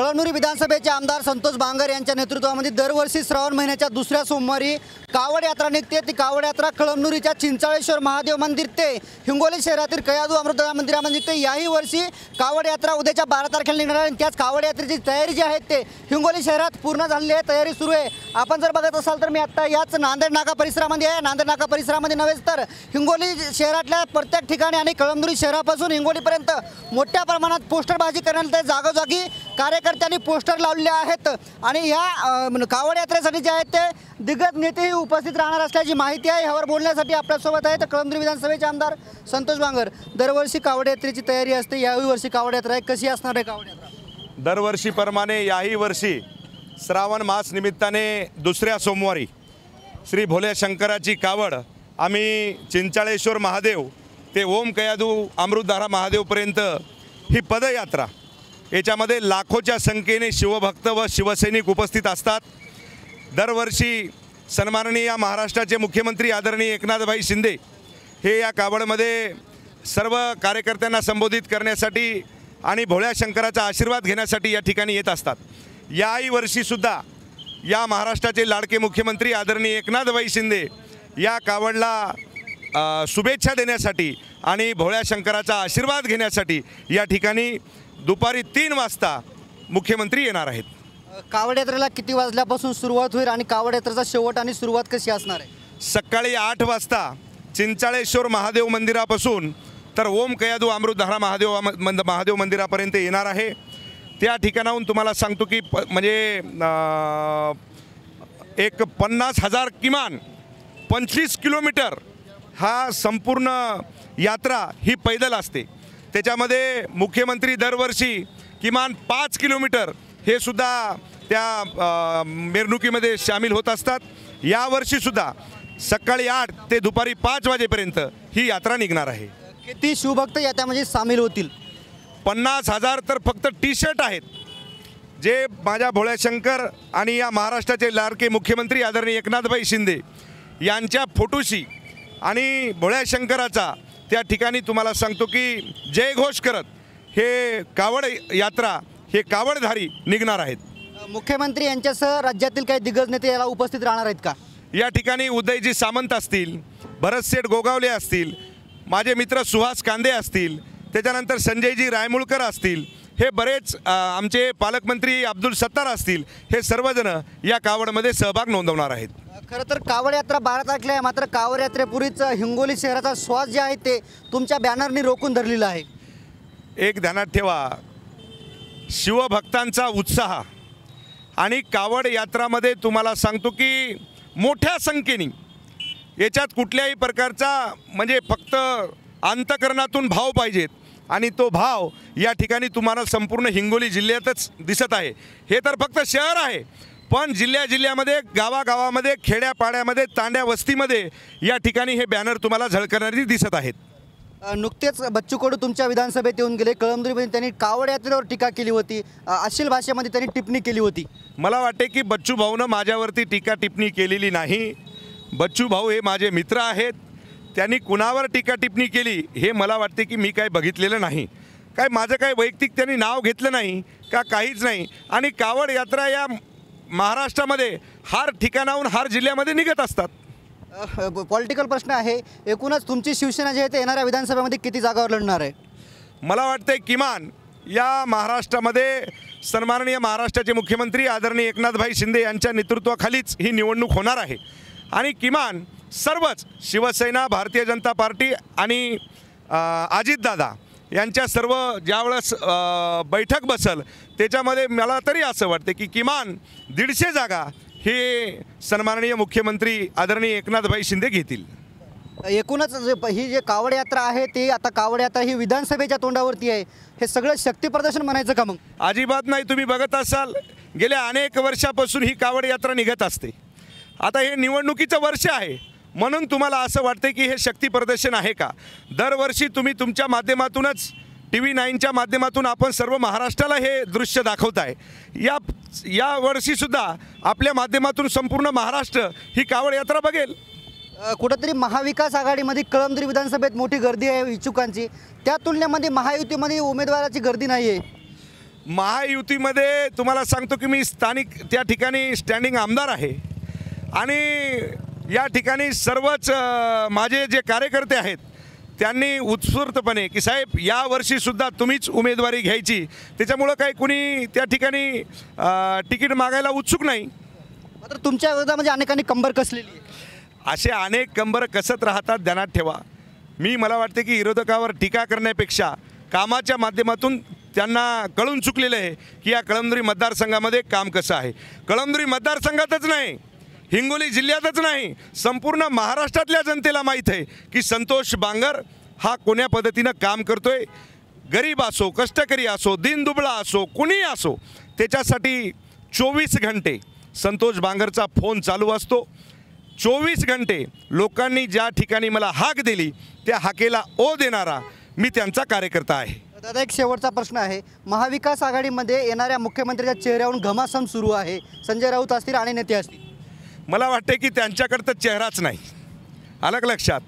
कळमनुरी विधानसभेचे आमदार संतोष बांगर यांच्या नेतृत्वामध्ये दरवर्षी श्रावण महिन्याच्या दुसऱ्या सोमवारी कावड यात्रा निघते। ती कावड यात्रा कळमनुरीच्या चिंचाळेश्वर महादेव मंदिर ते हिंगोली शहरातील कयाधू अमृतधाम मंदिरामध्ये निघते। याही वर्षी कावड यात्रा उद्याच्या 12 तारखेला निघणार आहे। त्याच कावड यात्रेची तयारी जी आहे ते हिंगोली शहरात पूर्ण झालेली आहे, तयारी सुरू आहे। आपण जर बघत असाल तर मी आता याच नांदेड नाका परिसरामध्ये आहे। नांदेड नाका परिसरामध्ये नव्हेच तर हिंगोली शहरातल्या प्रत्येक ठिकाणी आणि कळमनुरी शहरापासून हिंगोलीपर्यंत मोठ्या प्रमाणात पोस्टरबाजी करण्यात येते। जागोजागी कार्यकर्त्यांनी पोस्टर लावलेले आहेत आणि या कावड यात्रेसाठी जे आहेत ते दिग्गज नेतेही उपस्थित राहणार असल्याची माहिती आहे। यावर बोलण्यासाठी आपल्यासोबत आहेत कळमनुरी विधानसभेचे आमदार संतोष बांगर। दरवर्षी कावड यात्रेची तयारी असते, याही वर्षी कावड यात्रा आहे, कशी असणार आहे कावड यात्रा? दरवर्षीप्रमाणे याही वर्षी श्रावण मास निमित्ताने दुसऱ्या सोमवारी श्री भोले शंकराची कावड आम्ही चिंचाळेश्वर महादेव ते ओम कयाधू अमृतधारा महादेवपर्यंत ही पदयात्रा, याच्यामध्ये लाखोच्या संख्येने शिवभक्त व शिवसैनिक उपस्थित असतात। दरवर्षी सन्माननीय महाराष्ट्राचे मुख्यमंत्री आदरणीय एकनाथभाई शिंदे हे या कावडमध्ये सर्व कार्यकर्त्यांना संबोधित करण्यासाठी आणि भोळ्या शंकराचा आशीर्वाद घेण्यासाठी या ठिकाणी येत असतात। याही वर्षीसुद्धा या महाराष्ट्राचे लाडके मुख्यमंत्री आदरणीय एकनाथभाई शिंदे या कावडला शुभेच्छा देण्यासाठी आणि भोळ्या शंकराचा आशीर्वाद घेण्यासाठी या ठिकाणी दुपारी 3 वाजता मुख्यमंत्री येणार आहेत। कावड यात्रेला किती वाजल्यापासून सुरुवात होईल आणि कावड यात्रेचा शेवट आणि सुरुवात कशी असणार आहे? सकाळी 8 वाजता चिंचाळेश्वर महादेव मंदिरापासून तर ओम कयाधू अमृतधारा महादेव मंदिरापर्यंत येणार आहे। त्या ठिकाणाहून तुम्हाला सांगतो की म्हणजे एक 50,000 किमान 25 किलोमीटर हा संपूर्ण यात्रा ही पैदल असते। त्याच्यामध्ये मुख्यमंत्री दरवर्षी किमान 5 किलोमीटर हे सुद्धा त्या मिरवणुकीमध्ये सामील होत असतात। यावर्षीसुद्धा सकाळी 8 ते दुपारी 5 वाजेपर्यंत ही यात्रा निघणार आहे। किती शिवभक्त यात्रेमध्ये सामील होतील? 50,000 तर फक्त टी-शर्ट आहेत जे माझ्या भोळ्या शंकर आणि या महाराष्ट्राचे लाडके मुख्यमंत्री आदरणीय एकनाथभाई शिंदे यांच्या फोटोशी आणि भोळ्या शंकराचा त्या ठिकाणी तुम्हाला सांगतो की जयघोष करत हे कावड यात्रा हे कावडधारी निघणार आहेत। मुख्यमंत्री यांच्यासह राज्यातील काही दिग्गज नेते याला उपस्थित राहणार आहेत का? या ठिकाणी उदयजी सामंत असतील, भरतसेठ गोगावले असतील, माझे मित्र सुहास कांदे असतील, त्याच्यानंतर संजयजी रायमुळकर असतील, हे बरेच आमचे पालकमंत्री अब्दुल सत्तार असतील, हे सर्वजण या कावडमध्ये सहभाग नोंदवणार आहेत। खरं तर कावड यात्रा 12 तारखेला आहे, मात्र कावड यात्रेपूर्वीच हिंगोली शहराचा श्वास जे आहे ते तुमच्या बॅनरनी रोखून धरलेला आहे। एक ध्यानात ठेवा, शिवभक्तांचा उत्साह आणि कावड यात्रामध्ये तुम्हाला सांगतो की मोठ्या संख्येने याच्यात कुठल्याही प्रकारचा म्हणजे फक्त अंतकरणातून भाव पाहिजेत आणि तो भाव या ठिकाणी तुम्हाला संपूर्ण हिंगोली जिल्ह्यातच दिसत आहे। हे तर फक्त शहर आहे, पण जिल्ह्यामध्ये गावागावामध्ये खेड्यापाड्यामध्ये तांड्या वस्तीमध्ये या ठिकाणी हे बॅनर तुम्हाला झळकणारी दिसत आहेत। नुकतेच बच्चू कडू तुमच्या विधानसभेत येऊन गेले। कळमनुरीमध्ये त्यांनी कावड यात्रेवर टीका केली होती, अश्लील भाषेमध्ये त्यांनी टिप्पणी केली होती। मला वाटते की बच्चू भाऊनं माझ्यावरती टीका टिप्पणी केलेली नाही। बच्चू भाऊ हे माझे मित्र आहेत, त्यांनी कुणावर टीका टिप्पणी केली हे मला वाटते की मी काय बघितलेलं नाही। काय माझं काय वैयक्तिक त्यांनी नाव घेतलं नाही का काहीच नाही। आणि कावड यात्रा या महाराष्ट्रामध्ये हर ठिकाणाहून हर जिल्ह्यामध्ये निघत असतात। पॉलिटिकल प्रश्न आहे, एकूणच तुमची शिवसेना जी आहे ते येणाऱ्या विधानसभेमध्ये किती जागावर लढणार आहे? मला वाटते किमान या महाराष्ट्रामध्ये सन्माननीय महाराष्ट्राचे मुख्यमंत्री आदरणीय एकनाथभाई शिंदे यांच्या नेतृत्वाखालीच ही निवडणूक होणार आहे आणि किमान सर्वच शिवसेना, भारतीय जनता पार्टी आणि अजितदादा यांच्या सर्व ज्यावेळेस बैठक बसल त्याच्यामध्ये मला तरी असं वाटते की किमान 150 जागा हे सन्माननीय मुख्यमंत्री आदरणीय एकनाथभाई शिंदे घेतील। एकूणच ही जे कावड यात्रा आहे ती आता कावड यात्रा ही विधानसभेच्या तोंडावरती आहे, हे सगळं शक्ती प्रदर्शन म्हणायचं का? मग अजिबात नाही। तुम्ही बघत असाल गेल्या अनेक वर्षापासून ही कावड यात्रा निघत असते। आता हे निवडणुकीचं वर्ष आहे म्हणून तुम्हाला असं वाटते की हे शक्ती प्रदर्शन आहे का? दरवर्षी तुम्ही तुमच्या माध्यमातूनच TV9च्या माध्यमातून आपण सर्व महाराष्ट्राला हे दृश्य दाखवताय। या वर्षीसुद्धा आपल्या माध्यमातून संपूर्ण महाराष्ट्र ही कावड यात्रा बघेल। कुठेतरी महाविकास आघाडीमध्ये कळमनुरी विधानसभेत मोठी गर्दी आहे इच्छुकांची, त्या तुलनेमध्ये महायुतीमध्ये उमेदवाराची गर्दी नाही आहे। महायुतीमध्ये तुम्हाला सांगतो की मी स्थानिक त्या ठिकाणी स्टँडिंग आमदार आहे आणि या ठिकाणी सर्वच माझे जे कार्यकर्ते आहेत त्यांनी उत्स्फूर्तपणे की साहेब यावर्षीसुद्धा तुम्हीच उमेदवारी घ्यायची, त्याच्यामुळं काही कुणी त्या ठिकाणी तिकीट मागायला उत्सुक नाही. मात्र तुमच्या विरोधामध्ये अनेकांनी कंबर कसलेली आहे. असे अनेक कंबर कसत राहतात, ध्यानात ठेवा. मला वाटते की विरोधकावर टीका करण्यापेक्षा कामाच्या माध्यमातून त्यांना कळून चुकलेलं आहे की या कळमनुरी मतदारसंघामध्ये काम कसं आहे. कळमनुरी मतदारसंघातच नाही, हिंगोली जिल्ह्यातच नाही, संपूर्ण महाराष्ट्रातल्या जनतेला माहीत आहे की संतोष बांगर हा कोण्या पद्धतीनं काम करतोय. गरीब असो, कष्टकरी असो, दीनदुबळा असो, कुणीही असो, त्याच्यासाठी 24 घंटे संतोष बांगरचा फोन चालू असतो. 24 घंटे लोकांनी ज्या ठिकाणी मला हाक दिली त्या हाकेला ओ देणारा मी त्यांचा कार्यकर्ता आहे. दादा, एक शेवटचा प्रश्न आहे. महाविकास आघाडीमध्ये येणाऱ्या मुख्यमंत्र्याच्या चेहऱ्यावरून घमासान सुरू आहे. संजय राऊत असतील आणि नेते असतील. मला वाटते की त्यांच्याकडं तर चेहराच नाही, अलग लक्षात.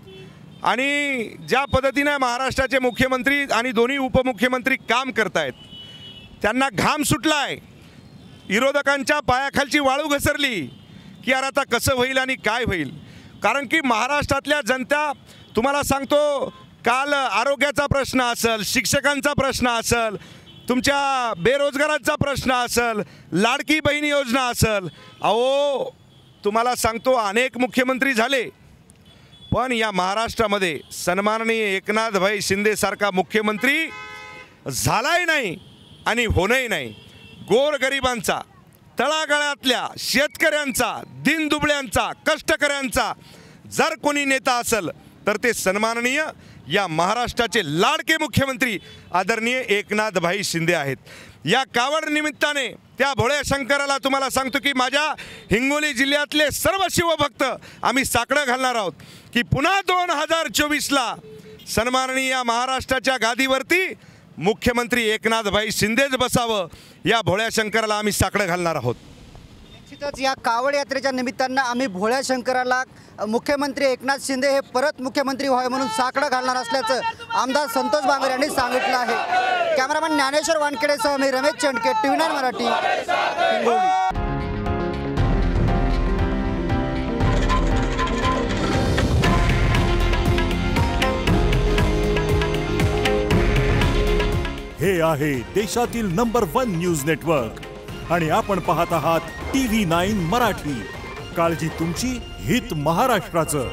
आणि ज्या पद्धतीनं महाराष्ट्राचे मुख्यमंत्री आणि दोन्ही उपमुख्यमंत्री काम करतायत, त्यांना घाम सुटला आहे. विरोधकांच्या पायाखालची वाळू घसरली की यार आता कसं होईल आणि काय होईल. कारण की महाराष्ट्रातल्या जनता, तुम्हाला सांगतो, काल आरोग्याचा प्रश्न असेल, शिक्षकांचा प्रश्न असेल, तुमच्या बेरोजगारांचा प्रश्न असेल, लाडकी बहीण योजना असेल, अहो तुम्हाला सांगतो अनेक मुख्यमंत्री झाले, पण या महाराष्ट्रामध्ये सन्माननीय एकनाथभाई शिंदेसारखा मुख्यमंत्री झालाही नाही आणि होणंही नाही. गोरगरिबांचा, तळागाळातल्या शेतकऱ्यांचा, दीनदुबळ्यांचा, कष्टकऱ्यांचा जर कोणी नेता असेल तर ते सन्माननीय या महाराष्ट्राचे लाडके मुख्यमंत्री आदरणीय एकनाथभाई शिंदे आहेत. या कावड निमित्ताने त्या भोळ्या शंकराला तुम्हाला सांगतो की माझ्या हिंगोली जिल्ह्यातले सर्व शिवभक्त आम्ही साकडं घालणार आहोत की पुन्हा 2024ला सन्माननीय या महाराष्ट्राच्या गादीवरती मुख्यमंत्री एकनाथभाई शिंदेच बसावं, या भोळ्या शंकराला आम्ही साकडं घालणार आहोत. निश्चितच या कावड यात्रेच्या निमित्तानं आम्ही भोळ्या शंकराला मुख्यमंत्री एकनाथ शिंदे हे परत मुख्यमंत्री व्हावे म्हणून साकडं घालणार असल्याचं आमदार संतोष बांगर यांनी सांगितलं आहे. कॅमेरामॅन ज्ञानेश्वर वानखेडेसह मी रमेश चंडके, TV9 मराठी, हिंगोली. हे आहे देशातील नंबर 1 न्यूज नेटवर्क आणि आपण पाहत आहात TV9 मराठी. काळजी तुमची, हित महाराष्ट्राचं.